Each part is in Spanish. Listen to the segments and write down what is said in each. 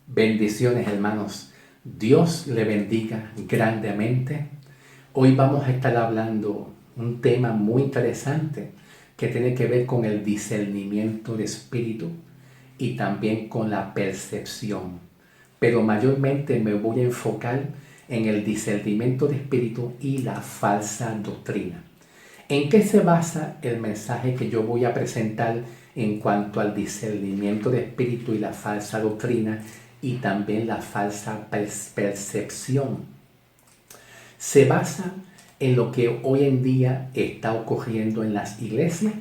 Bendiciones, hermanos. Dios le bendiga grandemente. Hoy vamos a estar hablando un tema muy interesante que tiene que ver con el discernimiento de espíritu y también con la percepción. Pero mayormente me voy a enfocar en el discernimiento de espíritu y la falsa doctrina. ¿En qué se basa el mensaje que yo voy a presentar en cuanto al discernimiento de espíritu y la falsa doctrina y también la falsa percepción? Se basa en lo que hoy en día está ocurriendo en las iglesias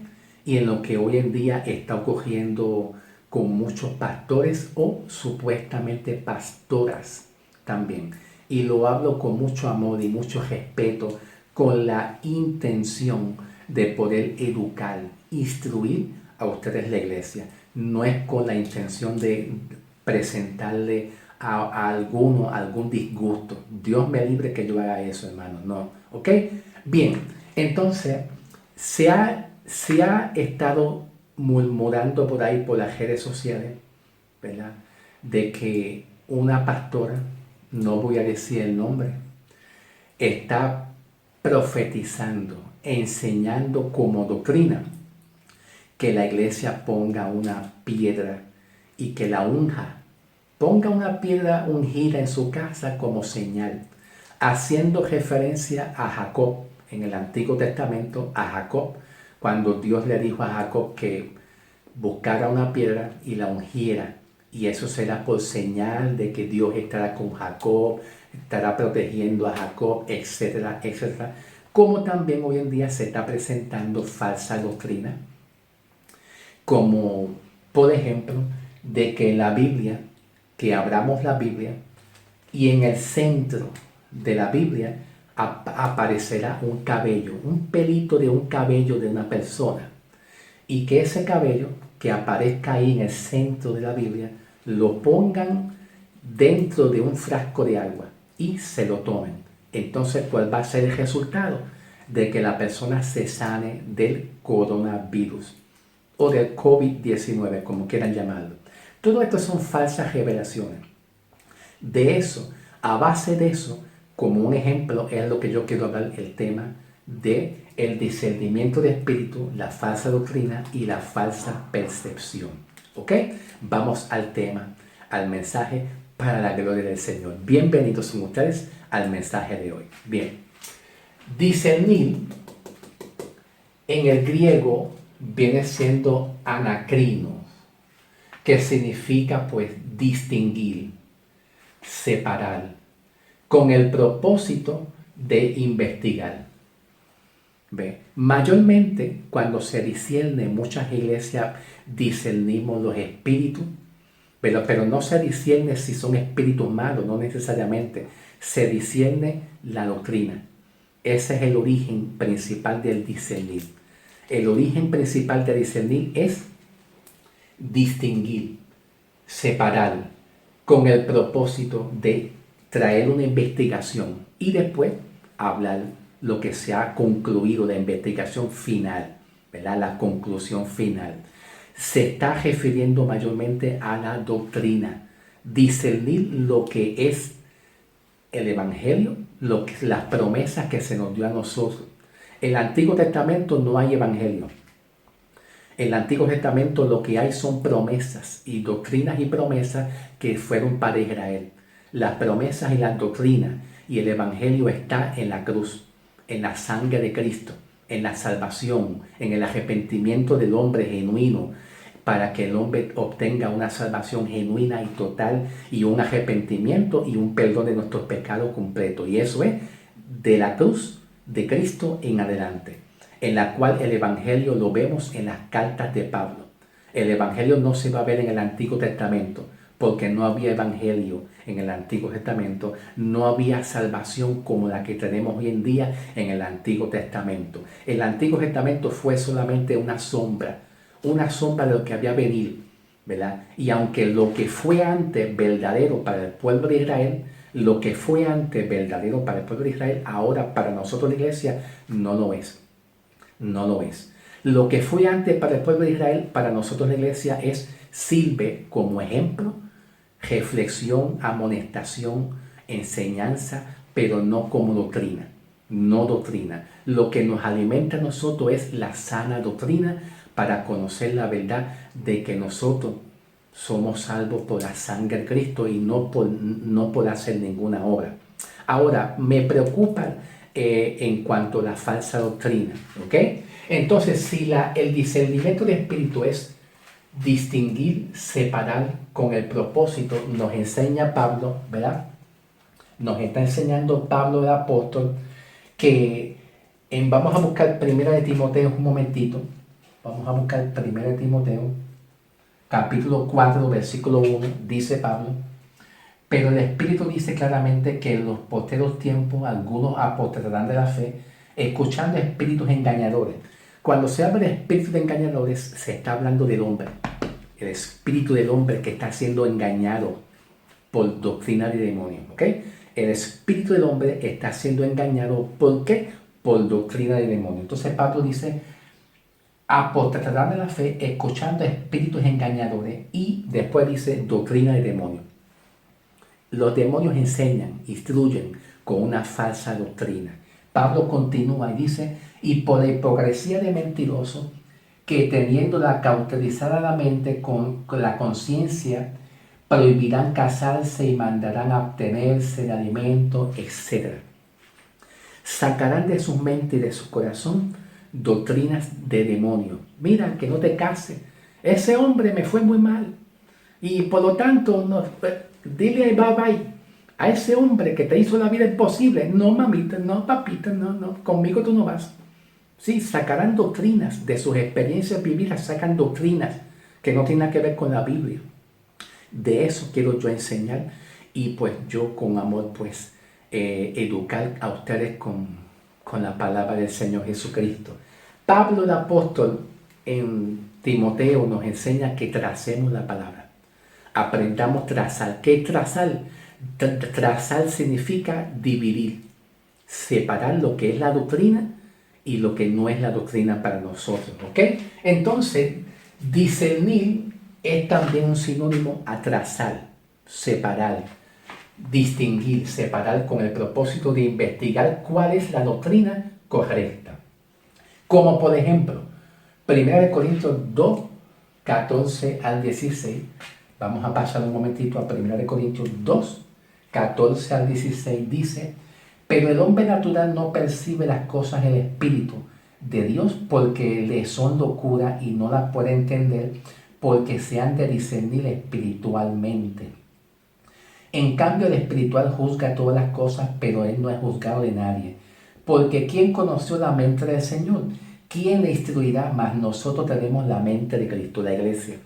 y en lo que hoy en día está ocurriendo con muchos pastores o supuestamente pastoras también. Y lo hablo con mucho amor y mucho respeto, con la intención de poder educar, instruir a ustedes la iglesia. No es con la intención de presentarle a alguno algún disgusto. Dios me libre que yo haga eso, hermano. No, ¿ok? Bien, entonces se ha estado murmurando por ahí por las redes sociales, ¿verdad? De que una pastora, no voy a decir el nombre, está profetizando, enseñando como doctrina que la iglesia ponga una piedra y que la unja. Ponga una piedra ungida en su casa como señal, haciendo referencia a Jacob en el Antiguo Testamento, a Jacob, cuando Dios le dijo a Jacob que buscara una piedra y la ungiera. Y eso será por señal de que Dios estará con Jacob, estará protegiendo a Jacob, etcétera, etcétera. Como también hoy en día se está presentando falsa doctrina, como por ejemplo de que en la Biblia, que abramos la Biblia y en el centro de la Biblia aparecerá un cabello, un pelito de un cabello de una persona, y que ese cabello que aparezca ahí en el centro de la Biblia lo pongan dentro de un frasco de agua y se lo tomen. Entonces, ¿cuál va a ser el resultado? De que la persona se sane del coronavirus o del COVID-19, como quieran llamarlo. Todo esto son falsas revelaciones. De eso, a base de eso, como un ejemplo, es lo que yo quiero hablar, el tema de el discernimiento de espíritu, la falsa doctrina y la falsa percepción. ¿Ok? Vamos al tema, al mensaje para la gloria del Señor. Bienvenidos son ustedes al mensaje de hoy. Bien, discernir en el griego viene siendo anacrino, que significa pues distinguir, separar, con el propósito de investigar. ¿Ve? Mayormente cuando se discierne, muchas iglesias discernimos los espíritus, pero no se discierne si son espíritus malos, no necesariamente. Se discierne la doctrina. Ese es el origen principal del discernir. El origen principal de discernir es distinguir, separar, con el propósito de traer una investigación y después hablar lo que se ha concluido, la investigación final, ¿verdad? La conclusión final. Se está refiriendo mayormente a la doctrina, discernir lo que es el Evangelio, las promesas que se nos dio a nosotros. En el Antiguo Testamento no hay Evangelio. En el Antiguo Testamento lo que hay son promesas y doctrinas y promesas que fueron para Israel. Las promesas y las doctrinas y el Evangelio está en la cruz, en la sangre de Cristo, en la salvación, en el arrepentimiento del hombre genuino, para que el hombre obtenga una salvación genuina y total y un arrepentimiento y un perdón de nuestros pecados completo. Y eso es de la cruz de Cristo en adelante, en la cual el Evangelio lo vemos en las cartas de Pablo. El Evangelio no se va a ver en el Antiguo Testamento, porque no había Evangelio en el Antiguo Testamento, no había salvación como la que tenemos hoy en día en el Antiguo Testamento. El Antiguo Testamento fue solamente una sombra de lo que había venido, ¿verdad? Y aunque lo que fue antes verdadero para el pueblo de Israel, lo que fue antes verdadero para el pueblo de Israel, ahora para nosotros la iglesia no lo es. No lo es. Lo que fue antes para el pueblo de Israel, para nosotros la iglesia sirve como ejemplo, reflexión, amonestación, enseñanza, pero no como doctrina, no doctrina. Lo que nos alimenta a nosotros es la sana doctrina para conocer la verdad de que nosotros somos salvos por la sangre de Cristo y no por hacer ninguna obra. Ahora, me preocupa en cuanto a la falsa doctrina, ¿ok? Entonces, si el discernimiento de espíritu es distinguir, separar con el propósito, nos enseña Pablo, ¿verdad? Nos está enseñando Pablo el apóstol que vamos a buscar Primera de Timoteo un momentito. Vamos a buscar Primera de Timoteo, capítulo 4, versículo 1, dice Pablo: pero el Espíritu dice claramente que en los posteros tiempos algunos apostatarán de la fe, escuchando espíritus engañadores. Cuando se habla de espíritus engañadores, se está hablando del hombre. El espíritu del hombre que está siendo engañado por doctrina de demonios, ¿ok? El espíritu del hombre está siendo engañado, ¿por qué? Por doctrina de demonios. Entonces Pablo dice: apostatarán de la fe, escuchando espíritus engañadores, y después dice doctrina de demonios. Los demonios enseñan, instruyen con una falsa doctrina. Pablo continúa y dice: y por hipocresía de mentirosos, que teniéndola cauterizada la mente con la conciencia, prohibirán casarse y mandarán a abstenerse de alimentos, etc. Sacarán de su mente y de su corazón doctrinas de demonios. Mira, que no te cases. Ese hombre me fue muy mal. Y por lo tanto, no, dile bye bye a ese hombre que te hizo la vida imposible. No, mamita, no, papita, no, conmigo tú no vas. Sí, sacarán doctrinas de sus experiencias vividas, sacan doctrinas que no tienen nada que ver con la Biblia. De eso quiero yo enseñar, y pues yo con amor pues educar a ustedes con la palabra del Señor Jesucristo. Pablo el apóstol en Timoteo nos enseña que tracemos la palabra. Aprendamos a trazar. ¿Qué es trazar? Trazar significa dividir, separar lo que es la doctrina y lo que no es la doctrina para nosotros, ¿ok? Entonces, discernir es también un sinónimo a trazar, separar, distinguir, separar con el propósito de investigar cuál es la doctrina correcta. Como por ejemplo, 1 Corintios 2, 14 al 16. Vamos a pasar un momentito a 1 Corintios 2, 14 al 16. Dice: pero el hombre natural no percibe las cosas del Espíritu de Dios, porque le son locura y no las puede entender, porque se han de discernir espiritualmente. En cambio, el espiritual juzga todas las cosas, pero él no es juzgado de nadie. Porque ¿quién conoció la mente del Señor? ¿Quién le instruirá? Mas nosotros tenemos la mente de Cristo, la iglesia.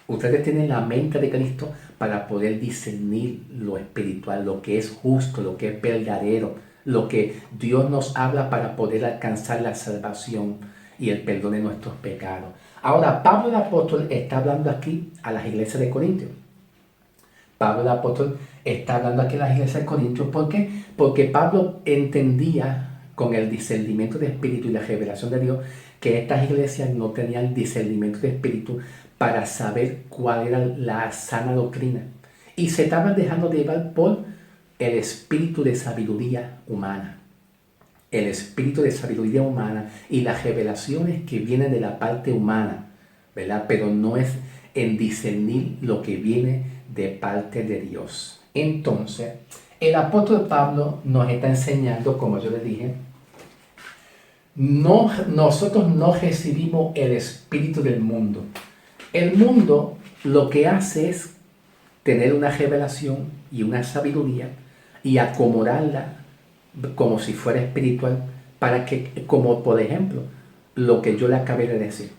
Ustedes tienen la mente de Cristo para poder discernir lo espiritual, lo que es justo, lo que es verdadero, lo que Dios nos habla para poder alcanzar la salvación y el perdón de nuestros pecados. Ahora, Pablo el apóstol está hablando aquí a las iglesias de Corintios. Pablo el apóstol está hablando aquí a las iglesias de Corintios. ¿Por qué? Porque Pablo entendía con el discernimiento de espíritu y la revelación de Dios que estas iglesias no tenían discernimiento de espíritu para saber cuál era la sana doctrina. Y se estaban dejando de llevar por el espíritu de sabiduría humana. El espíritu de sabiduría humana y las revelaciones que vienen de la parte humana, ¿verdad? Pero no es en discernir lo que viene de parte de Dios. Entonces, el apóstol Pablo nos está enseñando, como yo les dije, nosotros no recibimos el espíritu del mundo. El mundo lo que hace es tener una revelación y una sabiduría y acomodarla como si fuera espiritual, para que, como por ejemplo, lo que yo le acabé de decir,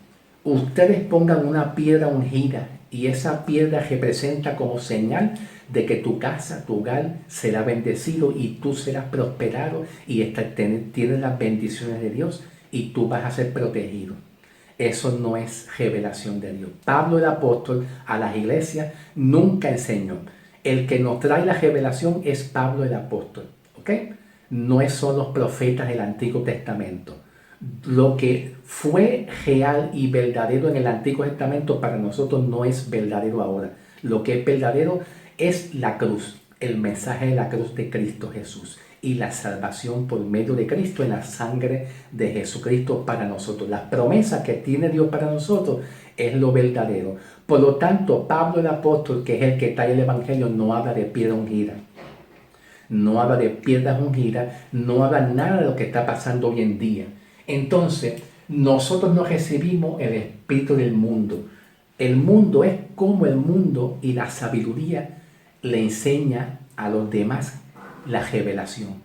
ustedes pongan una piedra ungida y esa piedra representa como señal de que tu casa, tu hogar será bendecido y tú serás prosperado y tienes las bendiciones de Dios y tú vas a ser protegido. Eso no es revelación de Dios. Pablo el apóstol a las iglesias nunca enseñó. El que nos trae la revelación es Pablo el apóstol, ¿ok? No son los profetas del Antiguo Testamento. Lo que fue real y verdadero en el Antiguo Testamento para nosotros no es verdadero ahora. Lo que es verdadero es la cruz, el mensaje de la cruz de Cristo Jesús y la salvación por medio de Cristo en la sangre de Jesucristo para nosotros. Las promesas que tiene Dios para nosotros es lo verdadero. Por lo tanto, Pablo el apóstol, que es el que trae el evangelio, no habla de piedra ungida. No habla de piedras ungidas, no habla nada de lo que está pasando hoy en día. Entonces, nosotros no recibimos el espíritu del mundo. El mundo es como el mundo y la sabiduría le enseña a los demás la revelación.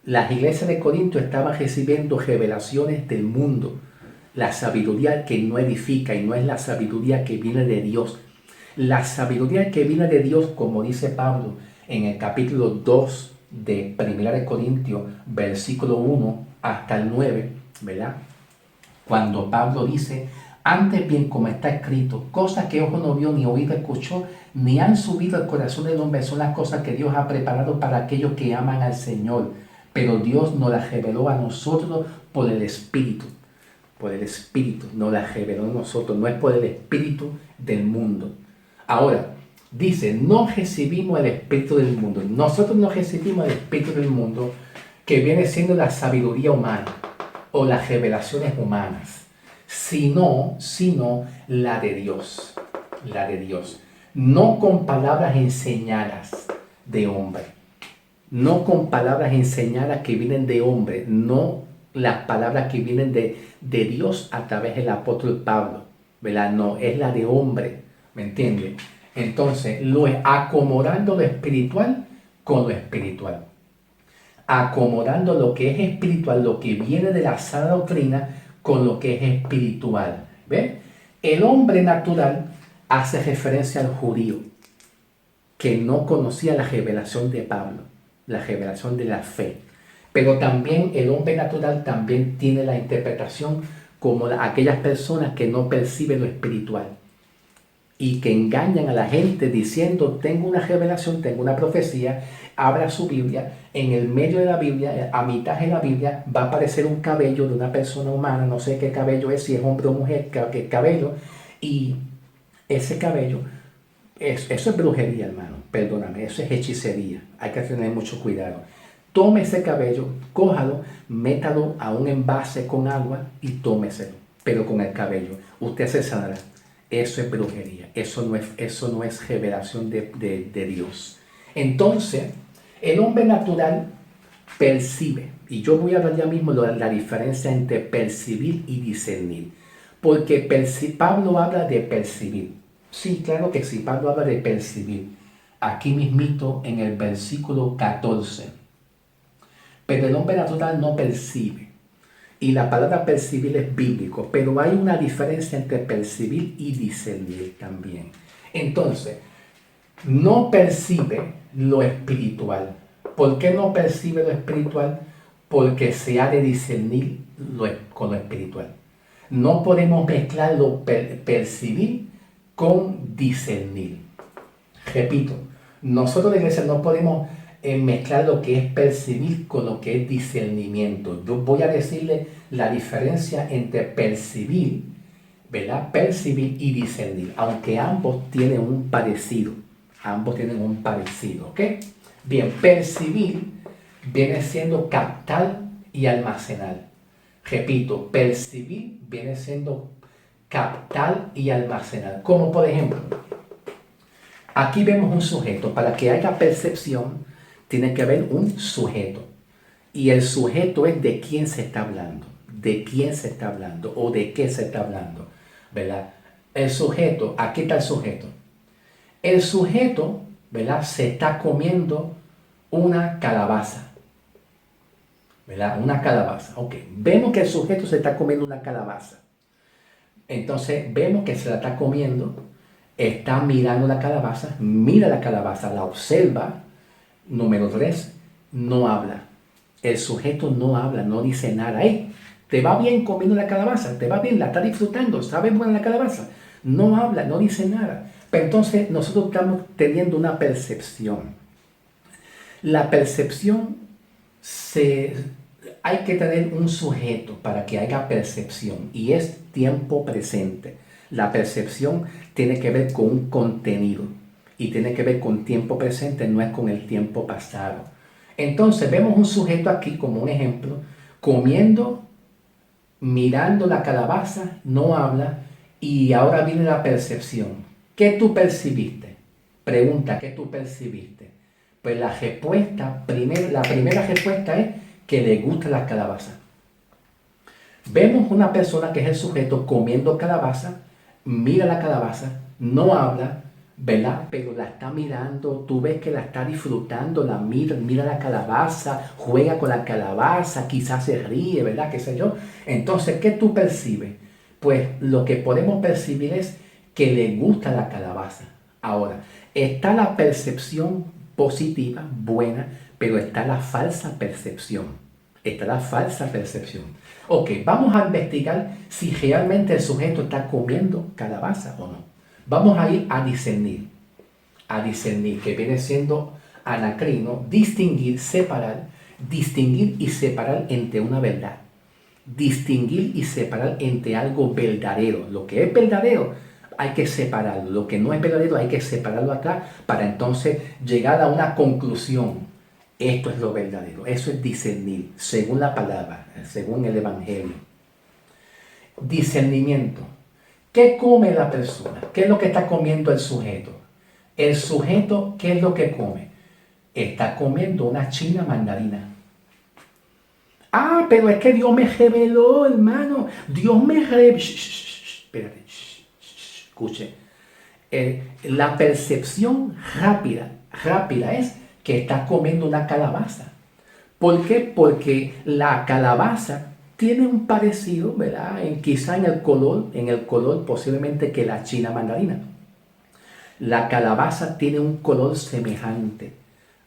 Las iglesias de Corinto estaban recibiendo revelaciones del mundo, la sabiduría que no edifica y no es la sabiduría que viene de Dios. La sabiduría que viene de Dios, como dice Pablo en el capítulo 2 de 1 Corintios, versículo 1 hasta el 9, ¿verdad? Cuando Pablo dice: antes bien, como está escrito, cosas que ojo no vio, ni oído escuchó, ni han subido al corazón del hombre, son las cosas que Dios ha preparado para aquellos que aman al Señor. Pero Dios nos las reveló a nosotros por el Espíritu. Por el Espíritu nos las reveló a nosotros, no es por el Espíritu del mundo. Ahora, dice, no recibimos el Espíritu del mundo. Nosotros no recibimos el Espíritu del mundo, que viene siendo la sabiduría humana o las revelaciones humanas, sino la de Dios. La de Dios. No con palabras enseñadas de hombre. No con palabras enseñadas que vienen de hombre. No las palabras que vienen de Dios a través del apóstol Pablo, ¿verdad? No, es la de hombre, ¿me entiendes? Entonces, acomodando lo espiritual con lo espiritual. Acomodando lo que es espiritual, lo que viene de la sana doctrina, con lo que es espiritual. ¿Ves? El hombre natural hace referencia al judío, que no conocía la revelación de Pablo, la revelación de la fe. Pero también el hombre natural también tiene la interpretación como aquellas personas que no perciben lo espiritual y que engañan a la gente diciendo: tengo una revelación, tengo una profecía. Abra su Biblia, en el medio de la Biblia, a mitad de la Biblia, va a aparecer un cabello de una persona humana, no sé qué cabello es, si es hombre o mujer, qué cabello, y ese cabello, eso es brujería, hermano, perdóname, eso es hechicería, hay que tener mucho cuidado. Tome ese cabello, cójalo, métalo a un envase con agua y tómeselo, pero con el cabello, usted se sanará. Eso es brujería, eso no es revelación de Dios. Entonces, el hombre natural percibe, y yo voy a hablar ya mismo de la diferencia entre percibir y discernir, porque Pablo habla de percibir. Sí, claro que sí, Pablo habla de percibir. Aquí mismito en el versículo 14. Pero el hombre natural no percibe. Y la palabra percibir es bíblico, pero hay una diferencia entre percibir y discernir también. Entonces, no percibe lo espiritual. ¿Por qué no percibe lo espiritual? Porque se ha de discernir con lo espiritual. No podemos mezclar lo percibir con discernir. Repito, nosotros de iglesia no podemos mezclar lo que es percibir con lo que es discernimiento. Yo voy a decirle la diferencia entre percibir, ¿verdad? Percibir y discernir, aunque ambos tienen un parecido. Ambos tienen un parecido, ¿ok? Bien, percibir viene siendo captar y almacenar. Repito, percibir viene siendo captar y almacenar. Como por ejemplo, aquí vemos un sujeto. Para que haya percepción, tiene que haber un sujeto. Y el sujeto es de quién se está hablando. De quién se está hablando o de qué se está hablando, ¿verdad? El sujeto, aquí está el sujeto. El sujeto, ¿verdad? Se está comiendo una calabaza, ¿verdad? Una calabaza, ok. Vemos que el sujeto se está comiendo una calabaza. Entonces vemos que se la está comiendo, está mirando la calabaza, mira la calabaza, la observa. Número 3, no habla. El sujeto no habla, no dice nada. Hey, ¿te va bien comiendo la calabaza? ¿Te va bien? ¿La está disfrutando? ¿Sabe buena la calabaza? No habla, no dice nada. Pero entonces nosotros estamos teniendo una percepción. La percepción hay que tener un sujeto para que haya percepción y es tiempo presente. La percepción tiene que ver con un contenido. y tiene que ver con tiempo presente, no es con el tiempo pasado. Entonces vemos un sujeto aquí como un ejemplo, comiendo, mirando la calabaza, no habla, y ahora viene la percepción. ¿Qué tú percibiste? Pregunta, ¿qué tú percibiste? Pues la primera respuesta es que le gusta la calabaza. Vemos una persona que es el sujeto comiendo calabaza, mira la calabaza, no habla, ¿verdad? Pero la está mirando, tú ves que la está disfrutando, la mira la calabaza, juega con la calabaza, quizás se ríe, ¿verdad? ¿Qué sé yo? Entonces, ¿qué tú percibes? Pues lo que podemos percibir es que le gusta la calabaza. Ahora, está la percepción positiva, buena, pero está la falsa percepción. Está la falsa percepción. Ok, vamos a investigar si realmente el sujeto está comiendo calabaza o no. Vamos a ir a discernir, que viene siendo anacrino, distinguir, separar, distinguir y separar entre una verdad. Distinguir y separar entre algo verdadero. Lo que es verdadero hay que separarlo. Lo que no es verdadero hay que separarlo acá para entonces llegar a una conclusión. Esto es lo verdadero. Eso es discernir, según la palabra, según el Evangelio. Discernimiento. ¿Qué come la persona? ¿Qué es lo que está comiendo el sujeto? El sujeto, ¿qué es lo que come? Está comiendo una china mandarina. Ah, pero es que Dios me reveló, hermano. Dios me reveló. Espérate. Escuche. La percepción rápida es que está comiendo una calabaza. ¿Por qué? Porque la calabaza tiene un parecido, ¿verdad? Quizá en el color posiblemente que la china mandarina. La calabaza tiene un color semejante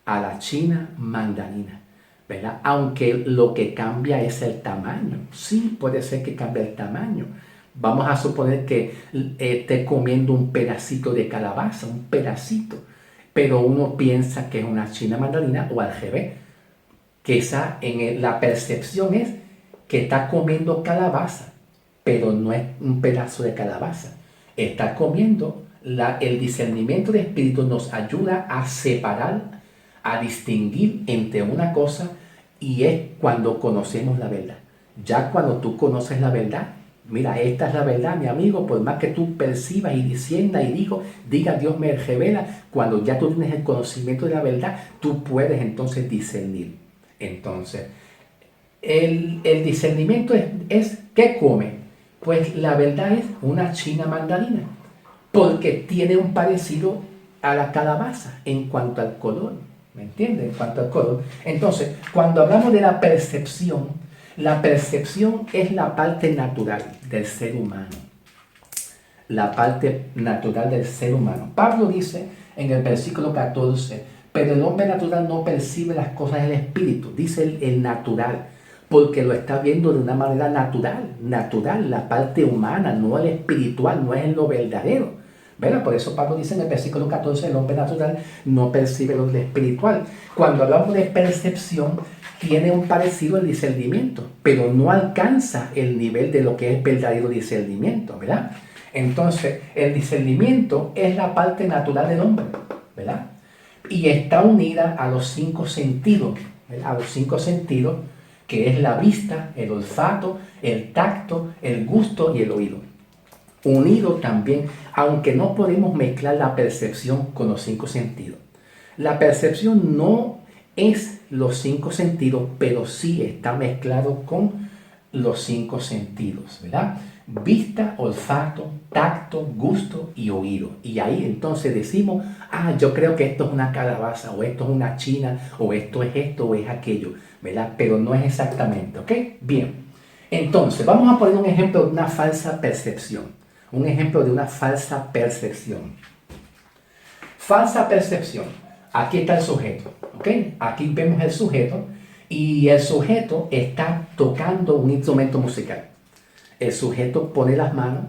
a la china mandarina, ¿verdad? Aunque lo que cambia es el tamaño. Sí, puede ser que cambie el tamaño. Vamos a suponer que esté comiendo un pedacito de calabaza, un pedacito, pero uno piensa que es una china mandarina o al revés. Quizá la percepción es que está comiendo calabaza, pero no es un pedazo de calabaza. Está comiendo, el discernimiento de espíritu nos ayuda a separar, a distinguir entre una cosa y es cuando conocemos la verdad. Ya cuando tú conoces la verdad, mira, esta es la verdad, mi amigo, por más que tú percibas y disciendas y diga Dios me revela, cuando ya tú tienes el conocimiento de la verdad, tú puedes entonces discernir. Entonces, el discernimiento es ¿qué come? Pues la verdad es una china mandarina, porque tiene un parecido a la calabaza en cuanto al color, ¿me entiendes? En cuanto al color. Entonces, cuando hablamos de la percepción es la parte natural del ser humano. La parte natural del ser humano. Pablo dice en el versículo 14, pero el hombre natural no percibe las cosas del espíritu, dice el natural, porque lo está viendo de una manera natural, la parte humana, no el espiritual, no es lo verdadero. ¿Verdad? Por eso Pablo dice en el versículo 14, el hombre natural no percibe lo espiritual. Cuando hablamos de percepción, tiene un parecido al discernimiento, pero no alcanza el nivel de lo que es verdadero discernimiento, ¿verdad? Entonces, el discernimiento es la parte natural del hombre, ¿verdad? Y está unida a los 5 sentidos, ¿verdad? A los 5 sentidos, que es la vista, el olfato, el tacto, el gusto y el oído. Unido también, aunque no podemos mezclar la percepción con los 5 sentidos. La percepción no es los 5 sentidos, pero sí está mezclado con los 5 sentidos, ¿verdad? Vista, olfato, tacto, gusto y oído. Y ahí entonces decimos, yo creo que esto es una calabaza, o esto es una china, o esto o es aquello, ¿verdad? Pero no es exactamente, ¿ok? Bien. Entonces, vamos a poner un ejemplo de una falsa percepción. Un ejemplo de una falsa percepción. Falsa percepción. Aquí está el sujeto, ¿ok? Aquí vemos el sujeto y el sujeto está tocando un instrumento musical. El sujeto pone las manos,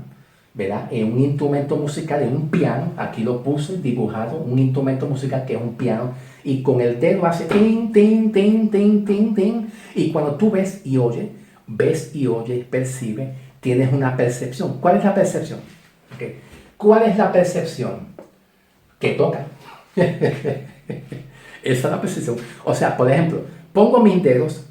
¿verdad? En un instrumento musical, en un piano. Aquí lo puse dibujado, un instrumento musical que es un piano. Y con el dedo hace tin, tin, tin, tin, tin, tin. Y cuando tú ves y oyes, percibes, tienes una percepción. ¿Cuál es la percepción? ¿Okay? ¿Cuál es la percepción? que toca. Esa es la percepción. O sea, por ejemplo, pongo mis dedos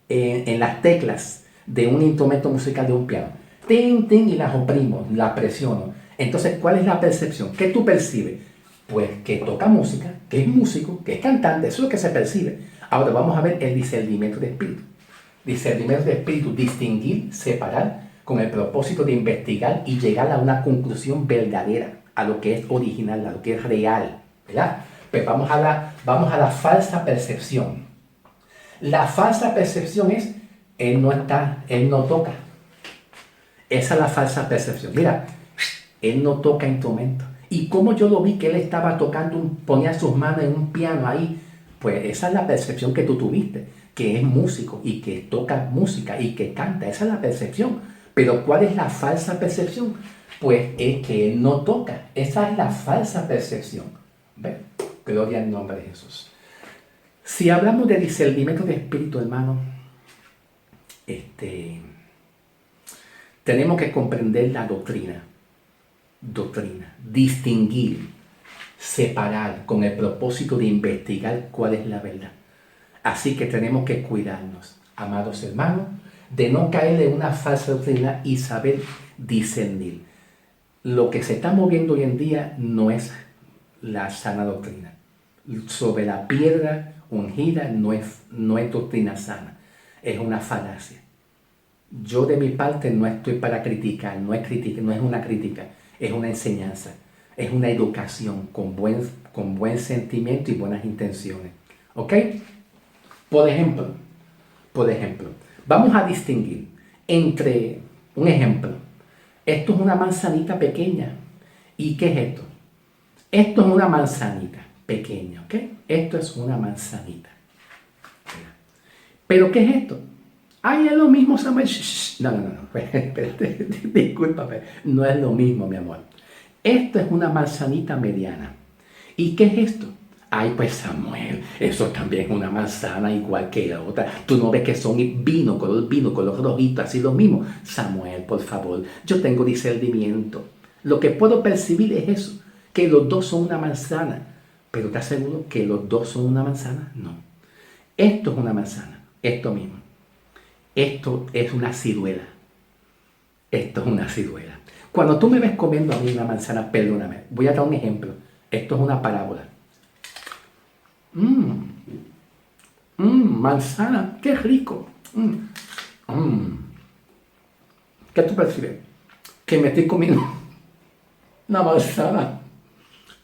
en las teclas de un instrumento musical de un piano. Tin, tin, y las oprimo, las presiono. Entonces, ¿cuál es la percepción? ¿Qué tú percibes? Pues que toca música, que es músico, que es cantante. Eso es lo que se percibe. Ahora vamos a ver el discernimiento de espíritu. Discernimiento de espíritu, distinguir, separar, con el propósito de investigar y llegar a una conclusión verdadera, a lo que es original, a lo que es real, ¿verdad? Pues vamos a la falsa percepción. La falsa percepción es, él no está, él no toca. Esa es la falsa percepción. Mira, él no toca instrumentos. Y como yo lo vi que él estaba tocando, ponía sus manos en un piano ahí, pues esa es la percepción que tú tuviste, que es músico y que toca música y que canta. Esa es la percepción. Pero ¿cuál es la falsa percepción? Pues es que él no toca. Esa es la falsa percepción. ¿Ves? Gloria al nombre de Jesús. Si hablamos de discernimiento de espíritu, hermano, tenemos que comprender la doctrina, distinguir, separar con el propósito de investigar cuál es la verdad. Así que tenemos que cuidarnos, amados hermanos, de no caer en una falsa doctrina y saber discernir. Lo que se está moviendo hoy en día no es la sana doctrina. Sobre la piedra ungida no es doctrina sana, es una falacia. Yo de mi parte no estoy para criticar, no es una crítica, es una enseñanza, es una educación con buen sentimiento y buenas intenciones. ¿Ok? Por ejemplo, vamos a distinguir entre, un ejemplo, esto es una manzanita pequeña. ¿Y qué es esto? Esto es una manzanita pequeña, ¿ok? Esto es una manzanita. ¿Pero qué es esto? Ay, es lo mismo, Samuel. No, espérate, discúlpame. No es lo mismo, mi amor. Esto es una manzanita mediana. ¿Y qué es esto? Ay, pues Samuel, eso también es una manzana igual que la otra. Tú no ves que son color rojito, así lo mismo. Samuel, por favor, yo tengo discernimiento. Lo que puedo percibir es eso, que los dos son una manzana. ¿Pero estás seguro que los dos son una manzana? No. Esto es una manzana, esto mismo. Esto es una ciruela. Esto es una ciruela. Cuando tú me ves comiendo a mí una manzana, perdóname, voy a dar un ejemplo. Esto es una parábola. Manzana, qué rico. ¿Qué tú percibes? Que me estoy comiendo una manzana.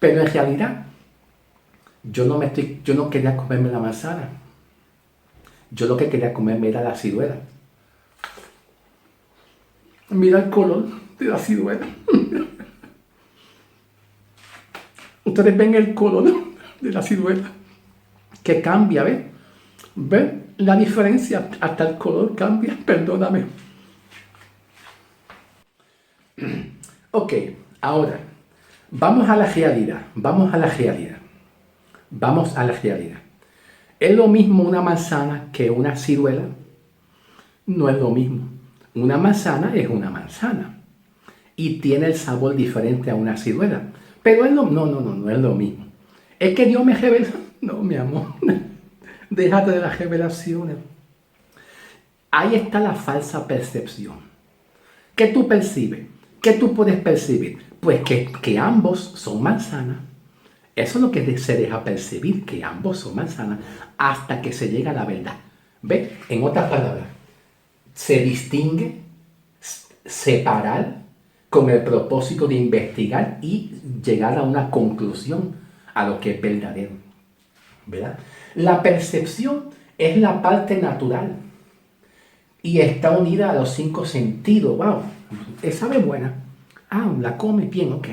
Pero en realidad, yo no quería comerme la manzana. Yo lo que quería comerme era la ciruela. Mira el color de la ciruela. Ustedes ven el color de la ciruela. Que cambia, ¿ves? ¿Ven la diferencia? Hasta el color cambia, perdóname. Ok, ahora, vamos a la realidad. ¿Es lo mismo una manzana que una ciruela? No es lo mismo. Una manzana es una manzana y tiene el sabor diferente a una ciruela. Pero no es lo mismo. Es que Dios me revela. No, mi amor. Déjate de las revelaciones. Ahí está la falsa percepción. ¿Qué tú percibes? ¿Qué tú puedes percibir? Pues que ambos son manzanas. Eso es lo que se deja percibir, que ambos son manzanas, hasta que se llega a la verdad. ¿Ves? En otras palabras, se distingue, separar, con el propósito de investigar y llegar a una conclusión a lo que es verdadero. ¿Verdad? La percepción es la parte natural y está unida a los 5 sentidos. ¡Wow! Sabe buena. Ah, la come bien, ok.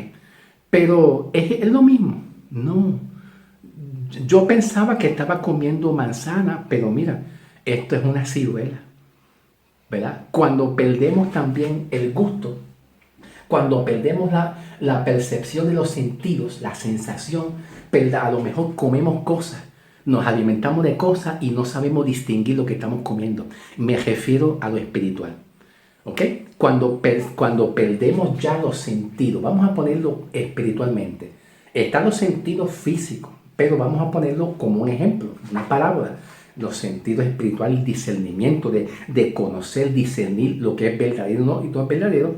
Pero ¿es lo mismo? No. Yo pensaba que estaba comiendo manzana, pero mira, esto es una ciruela. ¿Verdad? Cuando perdemos también el gusto, cuando perdemos la percepción de los sentidos, la sensación, ¿verdad? A lo mejor comemos cosas, nos alimentamos de cosas y no sabemos distinguir lo que estamos comiendo. Me refiero a lo espiritual. ¿Ok? Cuando perdemos ya los sentidos, vamos a ponerlo espiritualmente. Están los sentidos físicos, pero vamos a ponerlo como un ejemplo, una parábola. Los sentidos espirituales, el discernimiento de conocer, discernir lo que es verdadero y no es verdadero.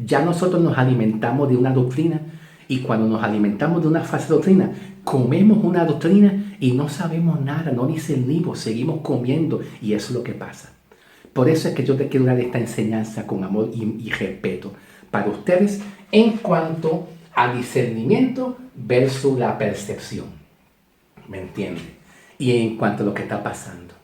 Ya nosotros nos alimentamos de una doctrina y cuando nos alimentamos de una falsa doctrina, comemos una doctrina y no sabemos nada, no discernimos, seguimos comiendo y eso es lo que pasa. Por eso es que yo te quiero dar esta enseñanza con amor y respeto para ustedes en cuanto a discernimiento versus la percepción. ¿Me entiendes? Y en cuanto a lo que está pasando.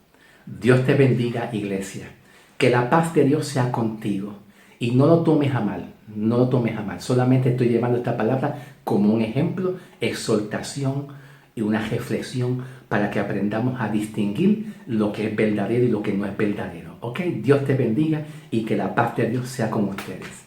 Dios te bendiga, iglesia. Que la paz de Dios sea contigo. Y no lo tomes a mal, no lo tomes a mal. Solamente estoy llevando esta palabra como un ejemplo, exhortación y una reflexión para que aprendamos a distinguir lo que es verdadero y lo que no es verdadero. ¿Ok? Dios te bendiga y que la paz de Dios sea con ustedes.